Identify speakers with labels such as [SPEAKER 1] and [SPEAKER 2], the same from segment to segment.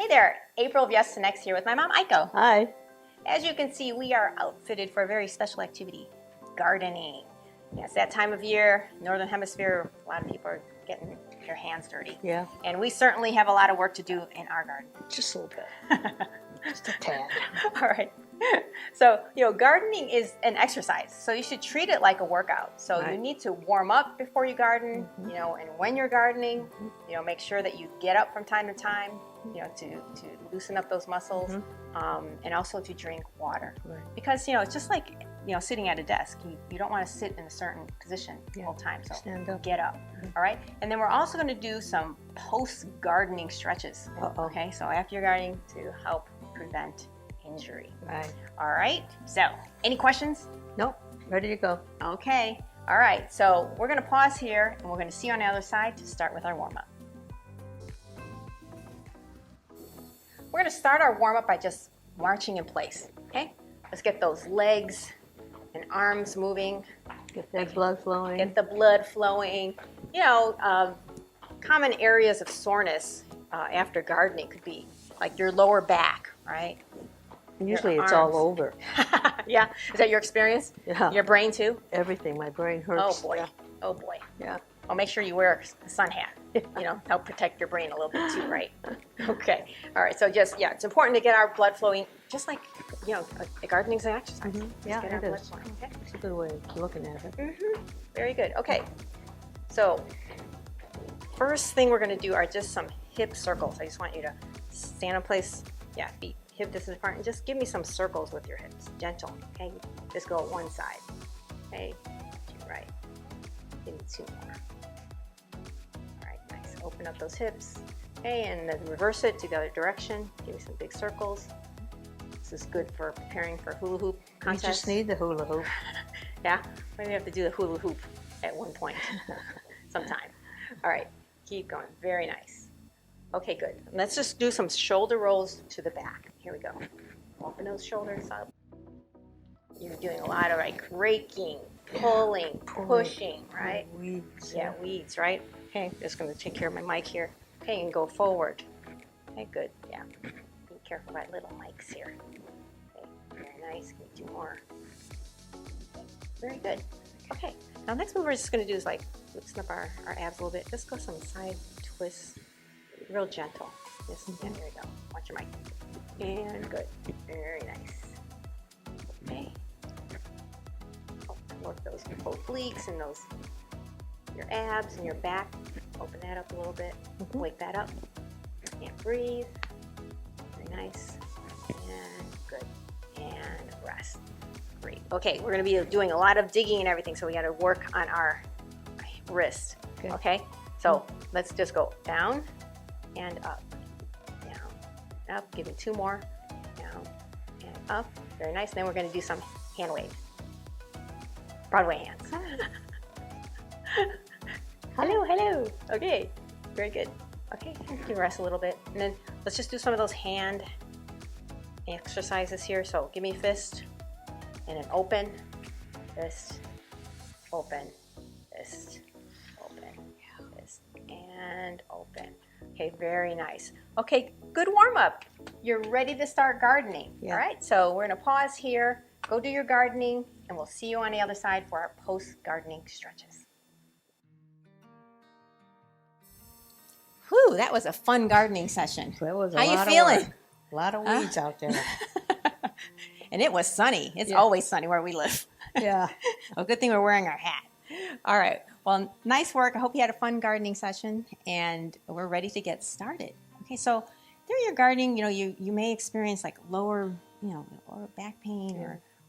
[SPEAKER 1] Hey there, April of Yes to Next here with my mom, Aiko.
[SPEAKER 2] Hi.
[SPEAKER 1] As you can see, we are outfitted for a very special activity, gardening. Yeah, it's that time of year, Northern Hemisphere, a lot of people are getting their hands dirty.
[SPEAKER 2] Yeah.
[SPEAKER 1] And we certainly have a lot of work to do in our garden.
[SPEAKER 2] Just a little bit. Just a tad.
[SPEAKER 1] All right. So, gardening is an exercise, so you should treat it like a workout. So
[SPEAKER 2] Right.
[SPEAKER 1] you need to warm up before you garden, and when you're gardening, make sure that you get up from time to time, to loosen up those muscles, and also to drink water.
[SPEAKER 2] Right.
[SPEAKER 1] Because, it's just like, sitting at a desk. You don't want to sit in a certain position the whole time, so
[SPEAKER 2] Stand up.
[SPEAKER 1] get up, all right? And then we're also going to do some post-gardening stretches, okay? So after you're gardening to help prevent injury.
[SPEAKER 2] Right.
[SPEAKER 1] All right, so any questions?
[SPEAKER 2] Nope. Ready to go.
[SPEAKER 1] Okay, all right, so we're gonna pause here and we're gonna see you on the other side to start with our warm-up. We're gonna start our warm-up by just marching in place, okay? Let's get those legs and arms moving.
[SPEAKER 2] Get that blood flowing.
[SPEAKER 1] Get the blood flowing. Common areas of soreness after gardening could be like your lower back, right?
[SPEAKER 2] Usually
[SPEAKER 1] your
[SPEAKER 2] it's
[SPEAKER 1] arms.
[SPEAKER 2] all over.
[SPEAKER 1] Yeah, is that your experience?
[SPEAKER 2] Yeah.
[SPEAKER 1] Your brain too?
[SPEAKER 2] Everything. My brain hurts.
[SPEAKER 1] Oh boy,
[SPEAKER 2] Yeah.
[SPEAKER 1] oh boy.
[SPEAKER 2] Yeah.
[SPEAKER 1] Well, make sure you wear a sun hat, help protect your brain a little bit too, right? Okay, all right, so it's important to get our blood flowing, just like, gardening's an exercise. Just
[SPEAKER 2] Yeah,
[SPEAKER 1] get our
[SPEAKER 2] it
[SPEAKER 1] blood
[SPEAKER 2] is.
[SPEAKER 1] flowing, okay?
[SPEAKER 2] It's a good way of looking at it.
[SPEAKER 1] Very good, okay. So, first thing we're gonna do are just some hip circles. I just want you to stand in place, feet hip distance apart, and just give me some circles with your hips, gentle, okay? Just go one side, okay, to right. Give me two more. All right, nice. Open up those hips, okay, and then reverse it to the other direction. Give me some big circles. This is good for preparing for hula hoop
[SPEAKER 2] You
[SPEAKER 1] contest.
[SPEAKER 2] just need the hula hoop.
[SPEAKER 1] Yeah, maybe have to do the hula hoop at one point, sometime. All right, keep going. Very nice. Okay, good. Let's just do some shoulder rolls to the back. Here we go. Open those shoulders up. You're doing a lot of raking, pulling, pushing, right?
[SPEAKER 2] Weeds.
[SPEAKER 1] Yeah, weeds, right? Okay, just going to take care of my mic here. Okay, and go forward. Okay, good. Yeah. Be careful about little mics here. Okay, very nice. Give me two more. Okay, very good. Okay, now next move we're just going to do is loosen up our abs a little bit. Just go some side twists, real gentle. Just, there we go. Watch your mic. And good. Very nice. Okay. Work those obliques and your abs and your back. Open that up a little bit. Wake that up. And breathe. Very nice. And good. And rest. Great. Okay, we're going to be doing a lot of digging and everything, so we got to work on our wrist. Okay? So let's just go down and up. Down, up. Give me two more. Down and up. Very nice. Then we're going to do some hand waves. Broadway hands. Hello, hello. Okay, very good. Okay, you can rest a little bit. And then let's just do some of those hand exercises here. So give me fist, and then open, fist, open, fist, open, fist, and open. Okay, very nice. Okay, good warm up. You're ready to start gardening.
[SPEAKER 2] Yeah.
[SPEAKER 1] All right, so we're gonna pause here, go do your gardening, and we'll see you on the other side for our post-gardening stretches. Whew, that was a fun gardening session.
[SPEAKER 2] That was a
[SPEAKER 1] How
[SPEAKER 2] lot
[SPEAKER 1] you feeling?
[SPEAKER 2] of work. A lot of weeds out there.
[SPEAKER 1] And it was sunny. It's always sunny where we live.
[SPEAKER 2] Yeah.
[SPEAKER 1] A good thing we're wearing our hat. All right. Well, nice work. I hope you had a fun gardening session, and we're ready to get started. Okay, so during your gardening, you may experience lower back pain,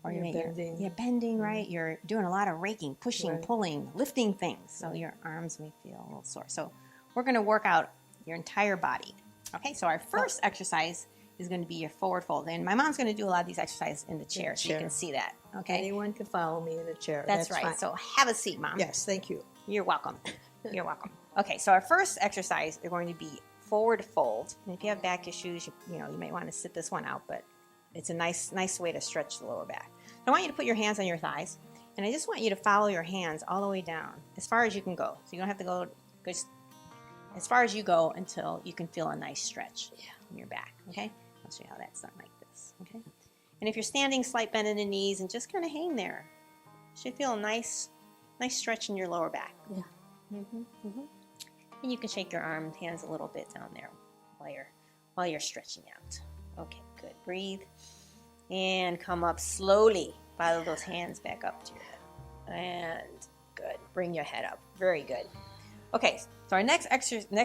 [SPEAKER 1] or you may bending, right? You're doing a lot of raking, pushing, pulling, lifting things, so your arms may feel a little sore. So we're going to work out your entire body. Okay, so our first exercise is going to be your forward fold, and my mom's going to do a lot of these exercises in the chair, so you can see that. Okay,
[SPEAKER 2] Anyone can follow me in the chair.
[SPEAKER 1] that's right.
[SPEAKER 2] Fine.
[SPEAKER 1] So have a seat, Mom.
[SPEAKER 2] Yes, thank you.
[SPEAKER 1] You're welcome. You're welcome. Okay, so our first exercise is going to be forward fold. And if you have back issues, you may want to sit this one out, but it's a nice way to stretch the lower back. I want you to put your hands on your thighs, and I just want you to follow your hands all the way down as far as you can go. So you don't have to go just
[SPEAKER 3] as far as you go until you can feel a nice stretch in your back, okay? I'll show you how that's done like this, okay? And if you're standing, slight bend in the knees and just kind of hang there. You should feel a nice stretch in your lower back.
[SPEAKER 2] Yeah.
[SPEAKER 3] And you can shake your arms, hands a little bit down there while you're stretching out. Okay, good. Breathe. And come up slowly. Follow those hands back up to your head. And good. Bring your head up. Very good. Okay, so our next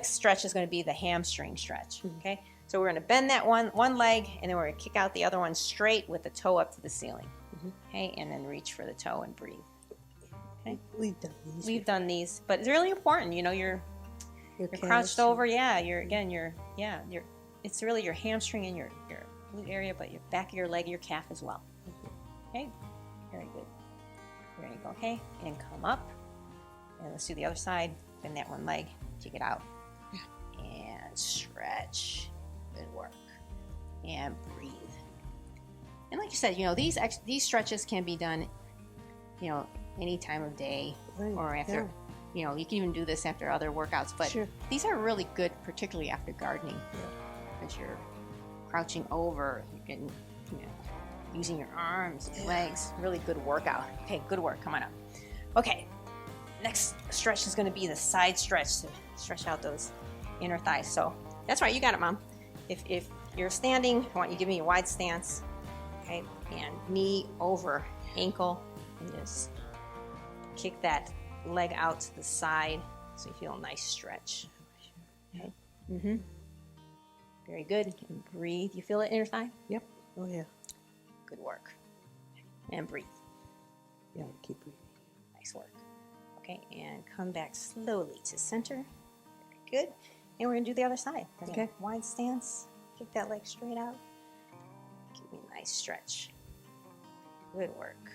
[SPEAKER 3] stretch is going to be the hamstring stretch. Okay, so we're going to bend that one leg, and then we're going to kick out the other one straight with the toe up to the ceiling. Okay, and then reach for the toe and breathe. Okay,
[SPEAKER 2] We've done these.
[SPEAKER 3] we've done these, but it's really important. You know, you're crouched over. Yeah, it's really your hamstring and your glute area, but your back of your leg, your calf as well. Okay, very good. There you go. Okay, and come up, and let's do the other side. Bend that one leg, kick it out, and stretch. Good work. And breathe. And like you said, you know, these stretches can be done, you know, any time of day or after. You know, you can even do this after other workouts, but these are really good, particularly after gardening, because you're crouching over, you're getting, you know, using your arms, your legs. Really good workout. Okay, good work. Come on up. Okay. Next stretch is going to be the side stretch to stretch out those inner thighs. So that's right, you got it, Mom. If you're standing, I want you to give me a wide stance, okay, and knee over ankle, and just kick that leg out to the side so you feel a nice stretch. Okay. Very good. And breathe. You feel it inner thigh?
[SPEAKER 2] Yep. Oh yeah.
[SPEAKER 3] Good work. And breathe.
[SPEAKER 2] Yeah. Keep breathing.
[SPEAKER 3] Nice work. Okay, and come back slowly to center. Very good. And we're going to do the other side. Okay. Wide stance. Kick that leg straight out. Give me a nice stretch. Good work.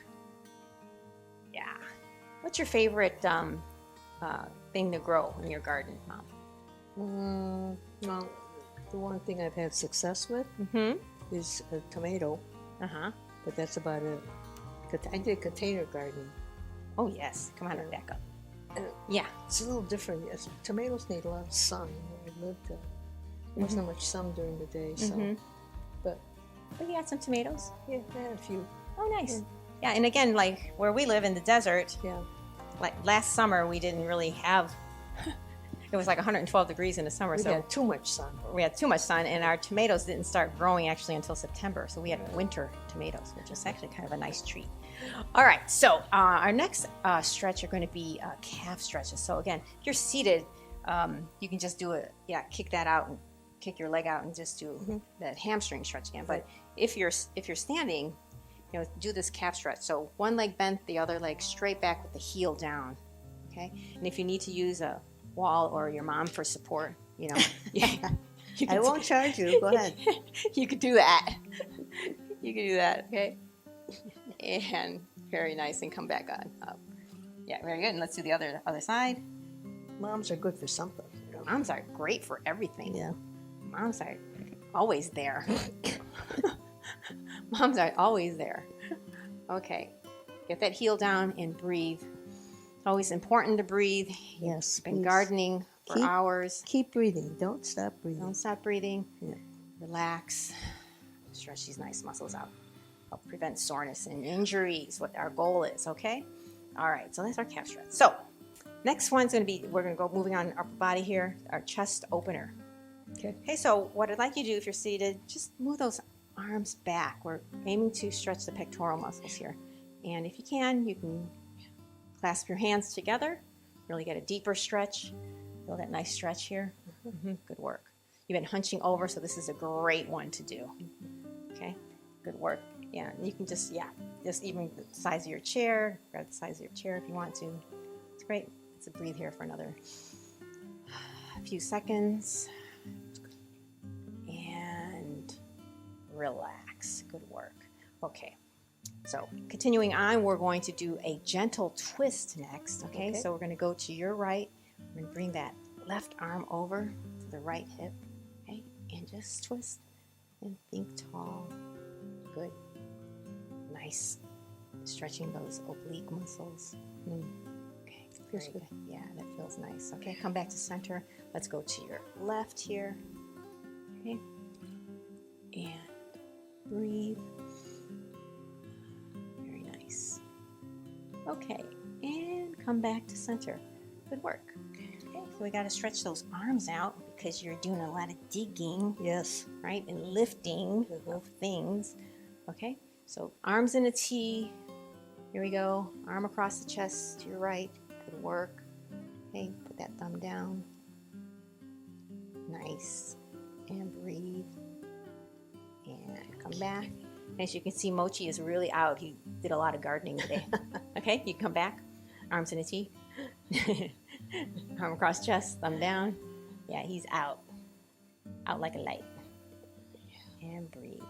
[SPEAKER 3] Yeah. What's your favorite thing to grow in your garden, Mom?
[SPEAKER 2] Well, the one thing I've had success with is a tomato. But that's about it. I did container gardening.
[SPEAKER 3] Oh, yes. Come on, back up.
[SPEAKER 2] Yeah. It's a little different. Yes. Tomatoes need a lot of sun. Where I lived, there wasn't much sun during the day. So, But
[SPEAKER 3] you got some tomatoes?
[SPEAKER 2] Yeah, I had a few.
[SPEAKER 3] Oh, nice. Yeah, and again, like where we live in the desert, like last summer, we didn't really have, it was like 112 degrees in the summer.
[SPEAKER 2] We had too much sun.
[SPEAKER 3] We had too much sun, and our tomatoes didn't start growing actually until September. So we had winter tomatoes, which is actually kind of a nice treat. All right, so our next stretch are going to be calf stretches. So again, if you're seated, you can just do kick that out and kick your leg out and just do that hamstring stretch again. But if you're standing, you know, do this calf stretch. So one leg bent, the other leg straight back with the heel down. Okay, and if you need to use a wall or your mom for support, you know,
[SPEAKER 2] I won't charge you. Go ahead.
[SPEAKER 3] You could do that. You could do that. Okay. And very nice, and come back on up. Yeah, very good. And let's do the other side.
[SPEAKER 2] Moms are good for something. You know?
[SPEAKER 3] Moms are great for everything.
[SPEAKER 2] Yeah.
[SPEAKER 3] Moms are always there. Moms are always there. Okay. Get that heel down and breathe. It's always important to breathe.
[SPEAKER 2] Yes.
[SPEAKER 3] You've been gardening for hours.
[SPEAKER 2] Keep breathing. Don't stop breathing.
[SPEAKER 3] Don't stop breathing.
[SPEAKER 2] Yeah.
[SPEAKER 3] Relax. Stretch these nice muscles out. Help prevent soreness and injuries, what our goal is, okay? All right, so that's our calf stretch. So next one's going to be, we're going to go moving on upper body here, our chest opener. Okay, so what I'd like you to do if you're seated, just move those arms back. We're aiming to stretch the pectoral muscles here. And if you can clasp your hands together, really get a deeper stretch. Feel that nice stretch here. Good work. You've been hunching over, so this is a great one to do. Okay, good work. Yeah, and you can just even the size of your chair, grab the size of your chair if you want to. It's great. Let's breathe here for another few seconds. And relax. Good work. Okay, so continuing on, we're going to do a gentle twist next. Okay, so we're going to go to your right. We're going to bring that left arm over to the right hip. Okay, and just twist and think tall. Good. Nice. Stretching those oblique muscles. Okay.
[SPEAKER 2] Feels
[SPEAKER 3] Very
[SPEAKER 2] good.
[SPEAKER 3] good. Yeah, that feels nice. Okay, come back to center. Let's go to your left here. Okay. And breathe. Very nice. Okay, and come back to center. Good work. Okay, so we got to stretch those arms out because you're doing a lot of digging,
[SPEAKER 2] Yes.
[SPEAKER 3] right, and lifting of things. Okay, so arms in a T. Here we go. Arm across the chest to your right. Good work. Okay, put that thumb down. Nice. And breathe. And come back. As you can see, Mochi is really out. He did a lot of gardening today. Okay, you come back. Arms in a T. Arm across chest, thumb down. Yeah, he's out. Out like a light. And breathe.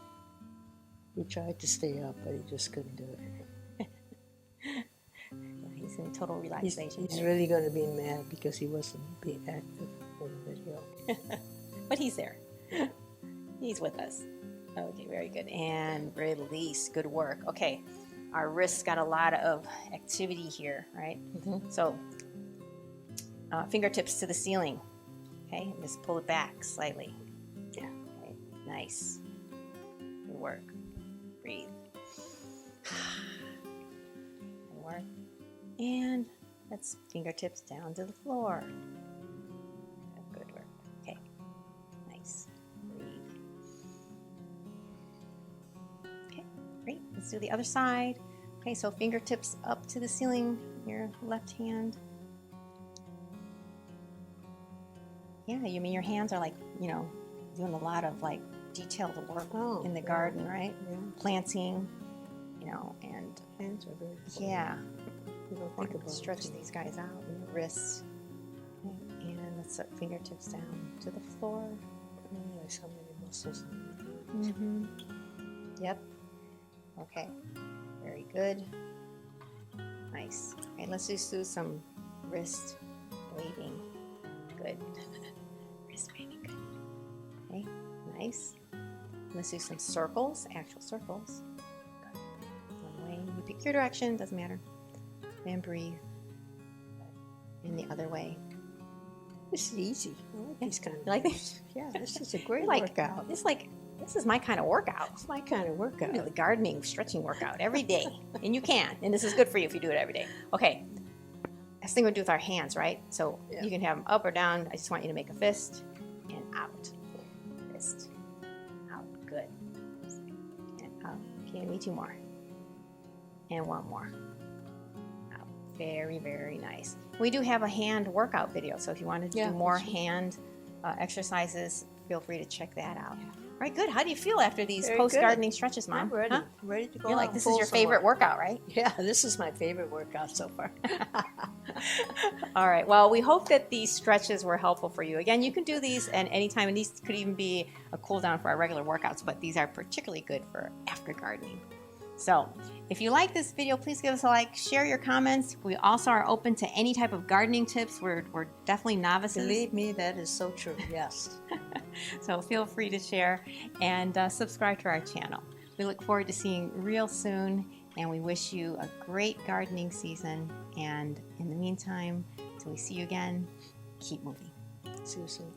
[SPEAKER 2] He tried to stay up, but he just couldn't do it.
[SPEAKER 3] Yeah, he's in total relaxation.
[SPEAKER 2] He's really going to be mad because he wasn't being active in the video.
[SPEAKER 3] But he's there. He's with us. Okay, very good. And release. Good work. Okay, our wrists got a lot of activity here, right?
[SPEAKER 2] Mm-hmm.
[SPEAKER 3] So, fingertips to the ceiling. Okay, just pull it back slightly.
[SPEAKER 2] Yeah.
[SPEAKER 3] Okay, nice. Good work. Breathe. Good work. And let's fingertips down to the floor. Good work. Okay, nice. Breathe. Okay, great. Let's do the other side. Okay, so fingertips up to the ceiling, your left hand. Yeah, you mean your hands are like, doing a lot of like detailed work in the garden, right?
[SPEAKER 2] Yeah.
[SPEAKER 3] Planting, and
[SPEAKER 2] Hands are very important.
[SPEAKER 3] yeah.
[SPEAKER 2] You don't think about
[SPEAKER 3] Stretch
[SPEAKER 2] it.
[SPEAKER 3] these guys out, and your wrists. Okay, and let's set fingertips down to the floor.
[SPEAKER 2] I realize how many muscles.
[SPEAKER 3] Mm-hmm. Yep. Okay. Very good. Nice. Okay, let's just do some wrist waving. Good. Wrist waving. Good. Okay. Nice. Let's do some circles. Actual circles. Good. One way. You pick your direction. Doesn't matter. And breathe. And the other way.
[SPEAKER 2] This is easy. I like these kind of.
[SPEAKER 3] You like this?
[SPEAKER 2] Yeah, this is a great
[SPEAKER 3] Like
[SPEAKER 2] workout.
[SPEAKER 3] this is my kind of workout.
[SPEAKER 2] It's my kind of workout.
[SPEAKER 3] The gardening, stretching workout every day. And you can. And this is good for you if you do it every day. Okay. Next thing we'll do with our hands, right? So
[SPEAKER 2] Yeah.
[SPEAKER 3] you can have them up or down. I just want you to make a fist and out. Fist. Out. Good. And out. Okay, give me two more. And one more. Out. Very, very nice. We do have a hand workout video. So if you wanted to
[SPEAKER 2] Yeah,
[SPEAKER 3] do more
[SPEAKER 2] we should.
[SPEAKER 3] hand exercises, feel free to check that out. All right, good. How do you feel after these
[SPEAKER 2] Very
[SPEAKER 3] post-gardening stretches, Mom?
[SPEAKER 2] I'm ready.
[SPEAKER 3] Huh?
[SPEAKER 2] Ready to go.
[SPEAKER 3] You're
[SPEAKER 2] out
[SPEAKER 3] like,
[SPEAKER 2] and
[SPEAKER 3] this
[SPEAKER 2] pull
[SPEAKER 3] is your
[SPEAKER 2] some
[SPEAKER 3] favorite
[SPEAKER 2] more.
[SPEAKER 3] workout, right?
[SPEAKER 2] Yeah, this is my favorite workout so far.
[SPEAKER 3] All right. Well, we hope that these stretches were helpful for you. Again, you can do these at any time, and these could even be a cool down for our regular workouts, but these are particularly good for after gardening. So if you like this video, please give us a like, share your comments. We also are open to any type of gardening tips. We're definitely novices.
[SPEAKER 2] Believe me, that is so true. Yes.
[SPEAKER 3] So feel free to share and subscribe to our channel. We look forward to seeing you real soon, and we wish you a great gardening season. And in the meantime, till we see you again, keep moving.
[SPEAKER 2] See you soon.